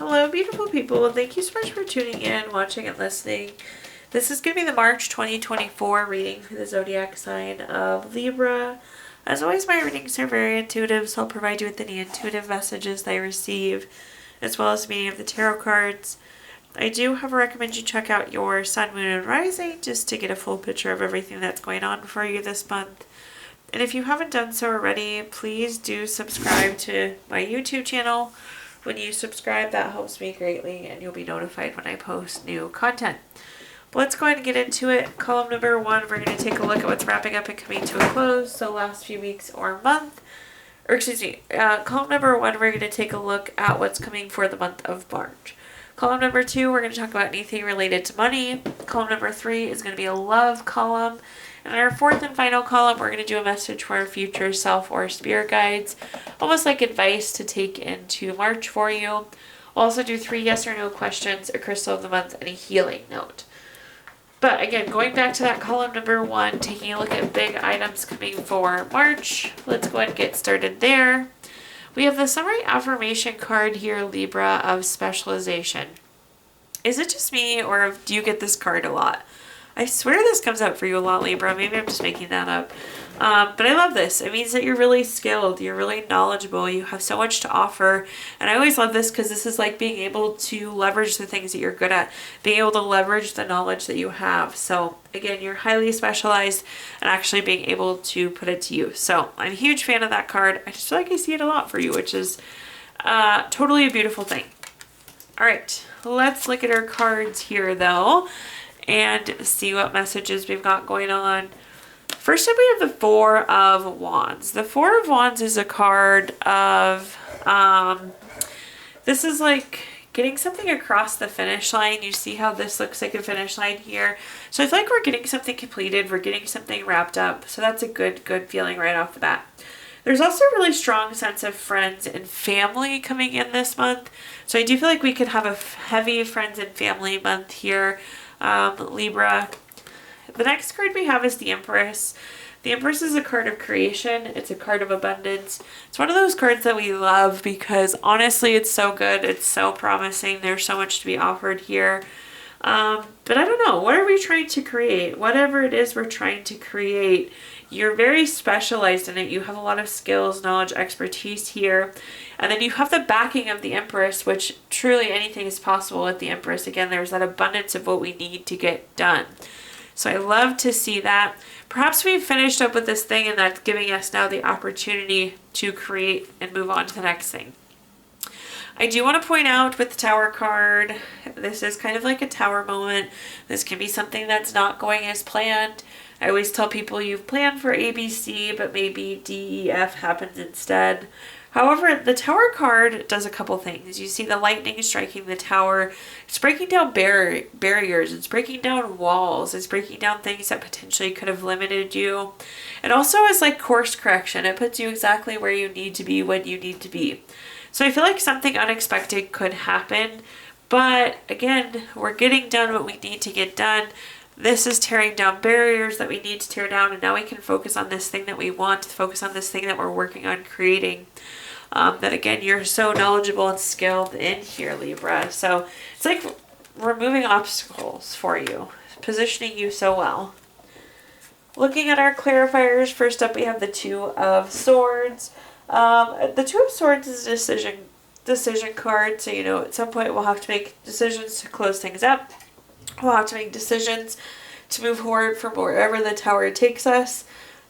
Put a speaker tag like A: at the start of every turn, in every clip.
A: Hello, beautiful people. Thank you so much for tuning in, watching, and listening. This is going to be the March 2024 reading for the zodiac sign of Libra. As always, my readings are very intuitive, so I'll provide you with any intuitive messages that I receive, as well as meaning of the tarot cards. I do, however, recommend you check out your sun, moon, and rising just to get a full picture of everything that's going on for you this month. And if you haven't done so already, please do subscribe to my YouTube channel. When you subscribe, that helps me greatly, and you'll be notified when I post new content. But let's go ahead and get into it. Column number 1, we're going to take a look at what's wrapping up and coming to a close, so last few weeks or month. Column number 1, we're going to take a look at what's coming for the month of March. Column number 2, we're going to talk about anything related to money. Column number 3 is going to be a love column. And our 4th and final column, we're going to do a message for our future self or spirit guides, almost like advice to take into March for you. We'll also do 3 yes or no questions, a crystal of the month, and a healing note. But again, going back to that column number 1, taking a look at big items coming for March, let's go ahead and get started there. We have the summary affirmation card here, Libra, of specialization. Is it just me, or do you get this card a lot? I swear this comes up for you a lot, Libra. Maybe I'm just making that up. But I love this. It means that you're really skilled. You're really knowledgeable. You have so much to offer. And I always love this because this is like being able to leverage the things that you're good at. Being able to leverage the knowledge that you have. So again, you're highly specialized and actually being able to put it to use. So I'm a huge fan of that card. I just feel like I see it a lot for you, which is totally a beautiful thing. All right, let's look at our cards here though, and see what messages we've got going on. First up, we have the 4 of Wands. The 4 of Wands is a card of, this is like getting something across the finish line. You see how this looks like a finish line here. So I feel like we're getting something completed. We're getting something wrapped up. So that's a good feeling right off the bat. There's also a really strong sense of friends and family coming in this month. So I do feel like we could have a heavy friends and family month here. Libra. The next card we have is the Empress. The Empress is a card of creation. It's a card of abundance. It's one of those cards that we love because honestly it's so good. It's so promising. There's so much to be offered here. But I don't know. What are we trying to create? Whatever it is we're trying to create, you're very specialized in it. You have a lot of skills, knowledge, expertise here. And then you have the backing of the Empress, which truly anything is possible with the Empress. Again, there's that abundance of what we need to get done. So I love to see that. Perhaps we've finished up with this thing and that's giving us now the opportunity to create and move on to the next thing. I do want to point out with the Tower card, this is kind of like a Tower moment. This can be something that's not going as planned. I always tell people you've planned for ABC, but maybe DEF happens instead. However, the Tower card does a couple things. You see the lightning striking the tower. It's breaking down barriers. It's breaking down walls. It's breaking down things that potentially could have limited you. It also is like course correction. It puts you exactly where you need to be when you need to be. So I feel like something unexpected could happen. But again, we're getting done what we need to get done. This is tearing down barriers that we need to tear down, and now we can focus on this thing that we want, to focus on this thing that we're working on creating. That again, you're so knowledgeable and skilled in here, Libra. So it's like removing obstacles for you, positioning you so well. Looking at our clarifiers, first up we have the 2 of Swords. The 2 of Swords is a decision card, so you know at some point we'll have to make decisions to close things up. We'll have to make decisions to move forward from wherever the tower takes us.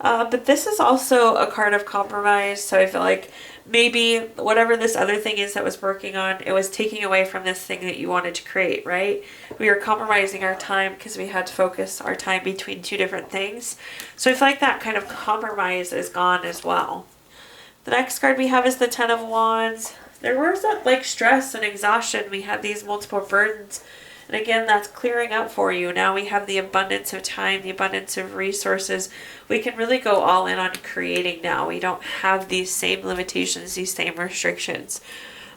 A: But this is also a card of compromise. So I feel like maybe whatever this other thing is that was working on, it was taking away from this thing that you wanted to create, right? We were compromising our time because we had to focus our time between 2 different things. So I feel like that kind of compromise is gone as well. The next card we have is the 10 of Wands. There was that like stress and exhaustion. We had these multiple burdens. And again, that's clearing up for you. Now we have the abundance of time, the abundance of resources. We can really go all in on creating now. We don't have these same limitations, these same restrictions.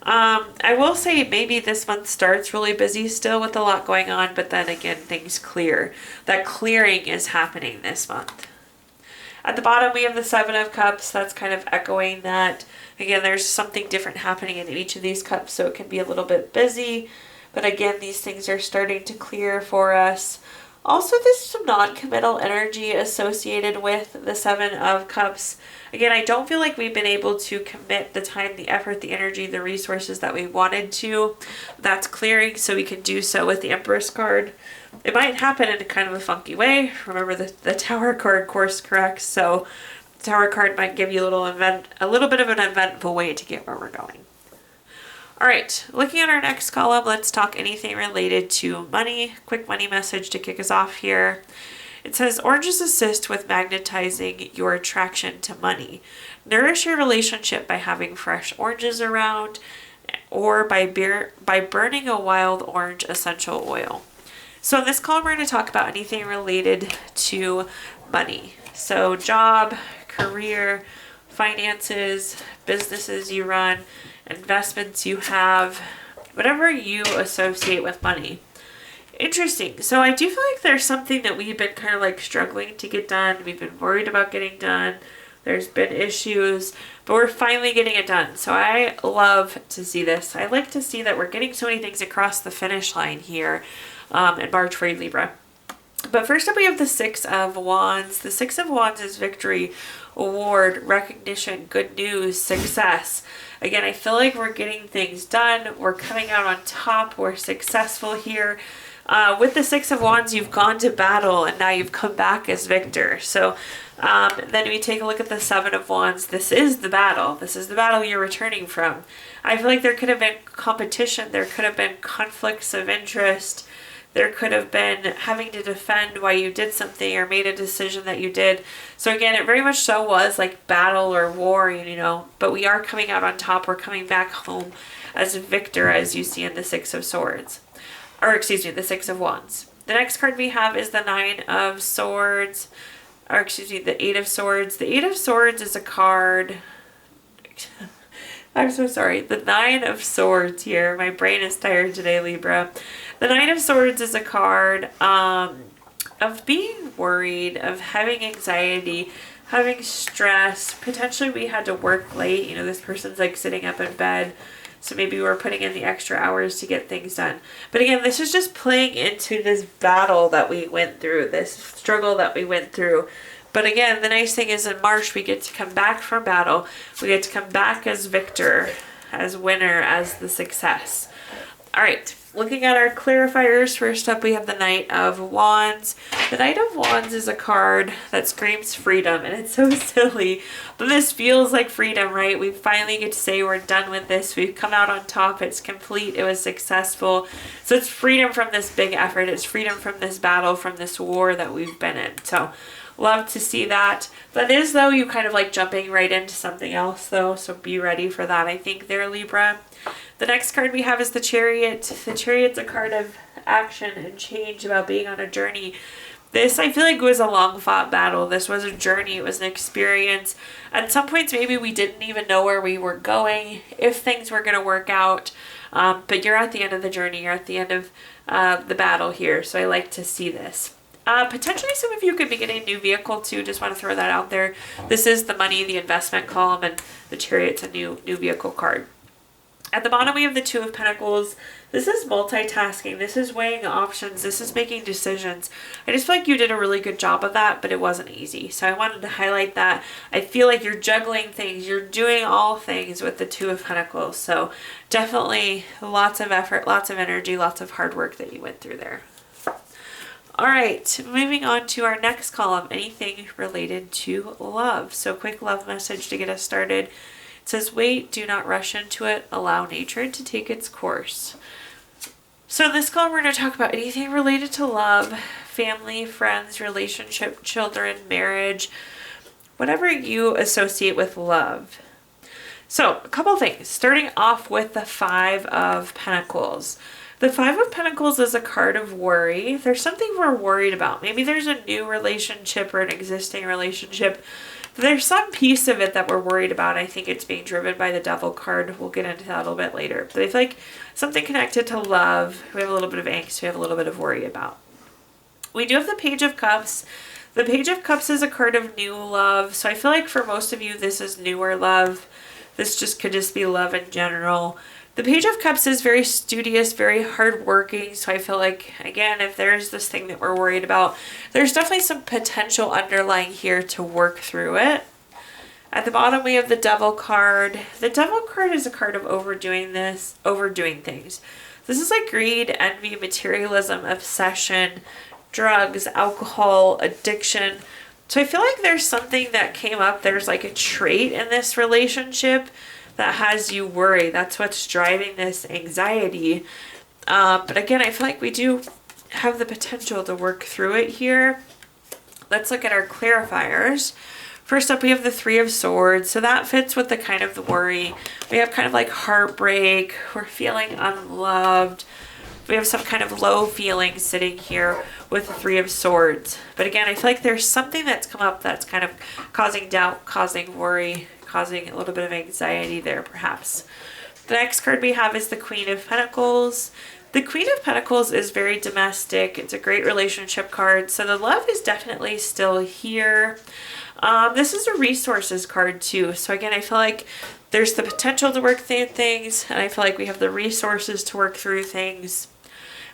A: I will say maybe this month starts really busy still with a lot going on, but then again, things clear. That clearing is happening this month. At the bottom, we have the Seven of Cups. That's kind of echoing that. Again, there's something different happening in each of these cups, so it can be a little bit busy. But again, these things are starting to clear for us. Also, there's some non-committal energy associated with the Seven of Cups. Again, I don't feel like we've been able to commit the time, the effort, the energy, the resources that we wanted to. That's clearing, so we can do so with the Empress card. It might happen in kind of a funky way. Remember, the Tower card course corrects, so the Tower card might give you a little bit of an eventful way to get where we're going. All right, looking at our next column, let's talk anything related to money. Quick money message to kick us off here. It says, oranges assist with magnetizing your attraction to money. Nourish your relationship by having fresh oranges around or by burning a wild orange essential oil. So in this column, we're going to talk about anything related to money. So job, career, finances, businesses you run, investments you have, whatever you associate with money. Interesting. So I do feel like there's something that we've been kind of like struggling to get done. We've been worried about getting done. There's been issues, but we're finally getting it done. So I love to see this. I like to see that we're getting so many things across the finish line here in March for you, Libra. But first up, we have the Six of Wands. The Six of Wands is victory, award, recognition, good news, success. Again, I feel like we're getting things done. We're coming out on top. We're successful here. With the Six of Wands, you've gone to battle and now you've come back as victor. So then we take a look at the Seven of Wands. This is the battle. This is the battle you're returning from. I feel like there could have been competition. There could have been conflicts of interest. There could have been having to defend why you did something or made a decision that you did. So again, it very much so was like battle or war, you know, but we are coming out on top. We're coming back home as a victor, as you see in the Six of Swords. Or excuse me, the Six of Wands. The next card we have is the Nine of Swords. Or excuse me, the Eight of Swords. The Eight of Swords is a card... I'm so sorry. The Nine of Swords here. My brain is tired today, Libra. The Nine of Swords is a card of being worried, of having anxiety, having stress. Potentially we had to work late. You know, this person's like sitting up in bed. So maybe we're putting in the extra hours to get things done. But again, this is just playing into this battle that we went through, this struggle that we went through. But again, the nice thing is in March, we get to come back from battle. We get to come back as victor, as winner, as the success. All right, looking at our clarifiers, first up we have the Knight of Wands. The Knight of Wands is a card that screams freedom, and it's so silly, but this feels like freedom, right? We finally get to say we're done with this. We've come out on top. It's complete. It was successful. So it's freedom from this big effort. It's freedom from this battle, from this war that we've been in. So love to see that. That is, though, you kind of like jumping right into something else, though, so be ready for that, I think, there, Libra. The next card we have is the Chariot. The Chariot's a card of action and change, about being on a journey. This, I feel like, was a long-fought battle. This was a journey. It was an experience. At some points, maybe we didn't even know where we were going, if things were going to work out. But you're at the end of the journey. You're at the end of the battle here, so I like to see this. Potentially some of you could be getting a new vehicle too. Just want to throw that out there. This is the money, the investment column, and the Chariot's a new vehicle card. At the bottom we have the Two of Pentacles. This is multitasking. This is weighing options. This is making decisions. I just feel like you did a really good job of that, but it wasn't easy. So I wanted to highlight that. I feel like you're juggling things. You're doing all things with the Two of Pentacles. So definitely lots of effort, lots of energy, lots of hard work that you went through there. All right, moving on to our next column, anything related to love. So quick love message to get us started. It says, wait, do not rush into it. Allow nature to take its course. So in this column, we're going to talk about anything related to love, family, friends, relationship, children, marriage, whatever you associate with love. So a couple things, starting off with the Five of Pentacles. The Five of Pentacles is a card of worry. There's something we're worried about. Maybe there's a new relationship or an existing relationship. There's some piece of it that we're worried about. I think it's being driven by the Devil card. We'll get into that a little bit later. But I feel like something connected to love, we have a little bit of angst, we have a little bit of worry about. We do have the Page of Cups. The Page of Cups is a card of new love. So I feel like for most of you, this is newer love. This just could just be love in general. The Page of Cups is very studious, very hardworking. So I feel like, again, if there's this thing that we're worried about, there's definitely some potential underlying here to work through it. At the bottom, we have the Devil card. The Devil card is a card of overdoing things. This is like greed, envy, materialism, obsession, drugs, alcohol, addiction. So I feel like there's something that came up. There's like a trait in this relationship that has you worry. That's what's driving this anxiety. But again, I feel like we do have the potential to work through it here. Let's look at our clarifiers. First up, we have the Three of Swords. So that fits with the kind of the worry. We have kind of like heartbreak. We're feeling unloved. We have some kind of low feeling sitting here with the Three of Swords. But again, I feel like there's something that's come up that's kind of causing doubt, causing worry, causing a little bit of anxiety there perhaps. The next card we have is the Queen of Pentacles. The Queen of Pentacles is very domestic. It's a great relationship card. So the love is definitely still here. This is a resources card too. So again, I feel like there's the potential to work through things, and I feel like we have the resources to work through things.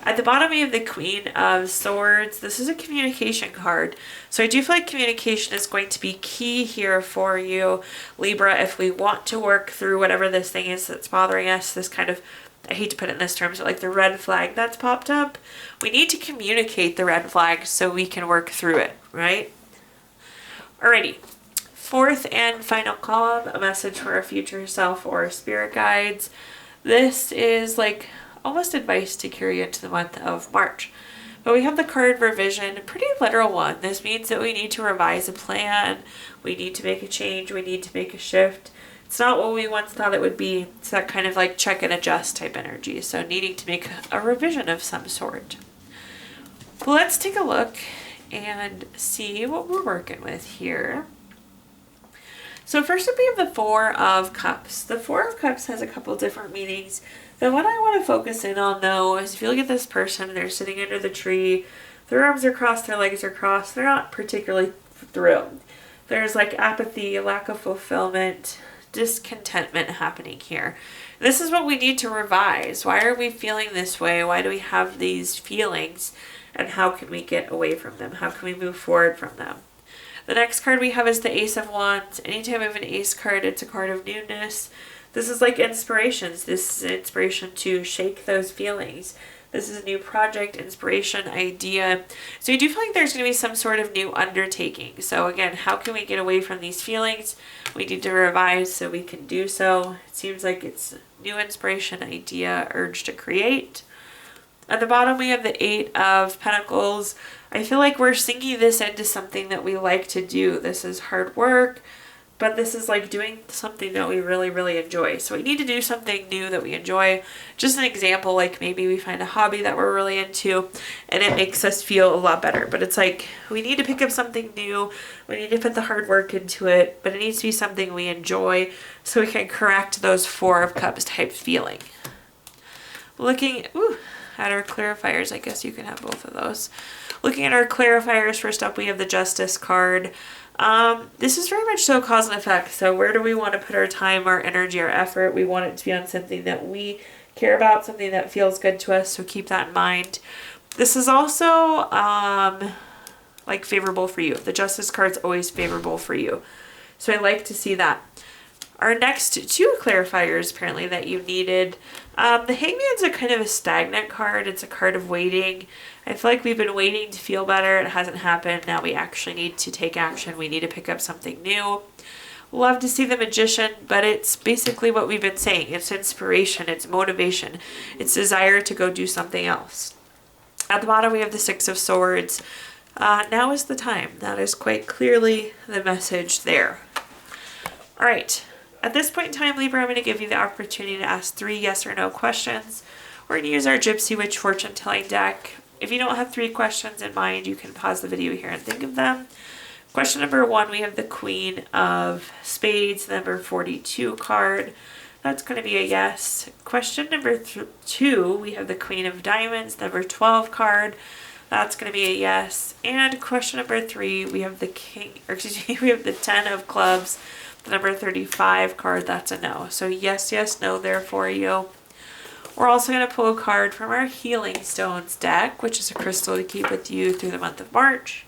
A: At the bottom, we have the Queen of Swords. This is a communication card. So I do feel like communication is going to be key here for you, Libra, if we want to work through whatever this thing is that's bothering us, this kind of, I hate to put it in this terms, but like the red flag that's popped up. We need to communicate the red flag so we can work through it, right? Alrighty, fourth and final column, a message for our future self or spirit guides. This is like almost advice to carry into the month of March. But we have the card revision, a pretty literal one. This means that we need to revise a plan, we need to make a change, we need to make a shift. It's not what we once thought it would be. It's that kind of like check and adjust type energy. So needing to make a revision of some sort. But let's take a look and see what we're working with here. So first up, we have the Four of Cups. The Four of Cups has a couple different meanings. The one I want to focus in on though is if you look at this person, they're sitting under the tree, their arms are crossed, their legs are crossed, they're not particularly thrilled. There's like apathy, lack of fulfillment, discontentment happening here. This is what we need to revise. Why are we feeling this way? Why do we have these feelings? And how can we get away from them? How can we move forward from them? The next card we have is the Ace of Wands. Anytime we have an Ace card, it's a card of newness. This is like inspirations. This is inspiration to shake those feelings. This is a new project, inspiration, idea. So you do feel like there's going to be some sort of new undertaking. So again, how can we get away from these feelings? We need to revise so we can do so. It seems like it's new inspiration, idea, urge to create. At the bottom, we have the Eight of Pentacles. I feel like we're sinking this into something that we like to do. This is hard work, but this is like doing something that we really, really enjoy. So we need to do something new that we enjoy. Just an example, like maybe we find a hobby that we're really into and it makes us feel a lot better. But it's like we need to pick up something new. We need to put the hard work into it, but it needs to be something we enjoy so we can correct those Four of Cups type feeling. Looking at our clarifiers, I guess you can have both of those. Looking at our clarifiers, first up we have the Justice card. This is very much so cause and effect. So where do we want to put our time, our energy, our effort? We want it to be on something that we care about, something that feels good to us. So keep that in mind. This is also like favorable for you. The Justice card is always favorable for you. So I like to see that. Our next two clarifiers apparently that you needed. The Hangman's a kind of a stagnant card. It's a card of waiting. I feel like we've been waiting to feel better. It hasn't happened. Now we actually need to take action. We need to pick up something new. Love to see the Magician, but it's basically what we've been saying. It's inspiration. It's motivation. It's desire to go do something else. At the bottom we have the Six of Swords. Now is the time. That is quite clearly the message there. All right. At this point in time, Libra, I'm going to give you the opportunity to ask 3 yes or no questions. We're going to use our Gypsy Witch fortune telling deck. If you don't have 3 questions in mind, you can pause the video here and think of them. Question number 1, we have the Queen of Spades, number 42 card. That's going to be a yes. Question number 2, we have the Queen of Diamonds, number 12 card. That's going to be a yes. And question number 3, we have the we have the 10 of clubs, the number 35 card. That's a no. So yes, yes, no there for you. We're also going to pull a card from our Healing Stones deck, which is a crystal to keep with you through the month of March.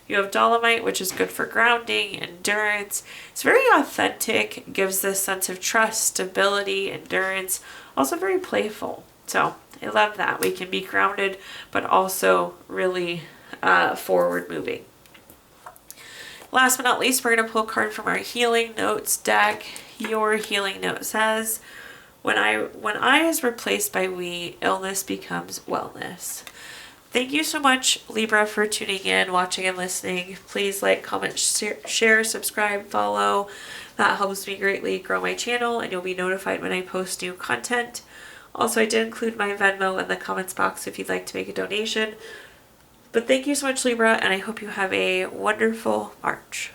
A: You have dolomite, which is good for grounding, endurance. It's very authentic, gives this sense of trust, stability, endurance, also very playful. So I love that. We can be grounded, but also really forward moving. Last but not least, we're going to pull a card from our Healing Notes deck. Your healing note says, when I is replaced by we, illness becomes wellness. Thank you so much, Libra, for tuning in, watching, and listening. Please like, comment, share, subscribe, follow. That helps me greatly grow my channel, and you'll be notified when I post new content. Also, I did include my Venmo in the comments box if you'd like to make a donation. But thank you so much, Libra, and I hope you have a wonderful March.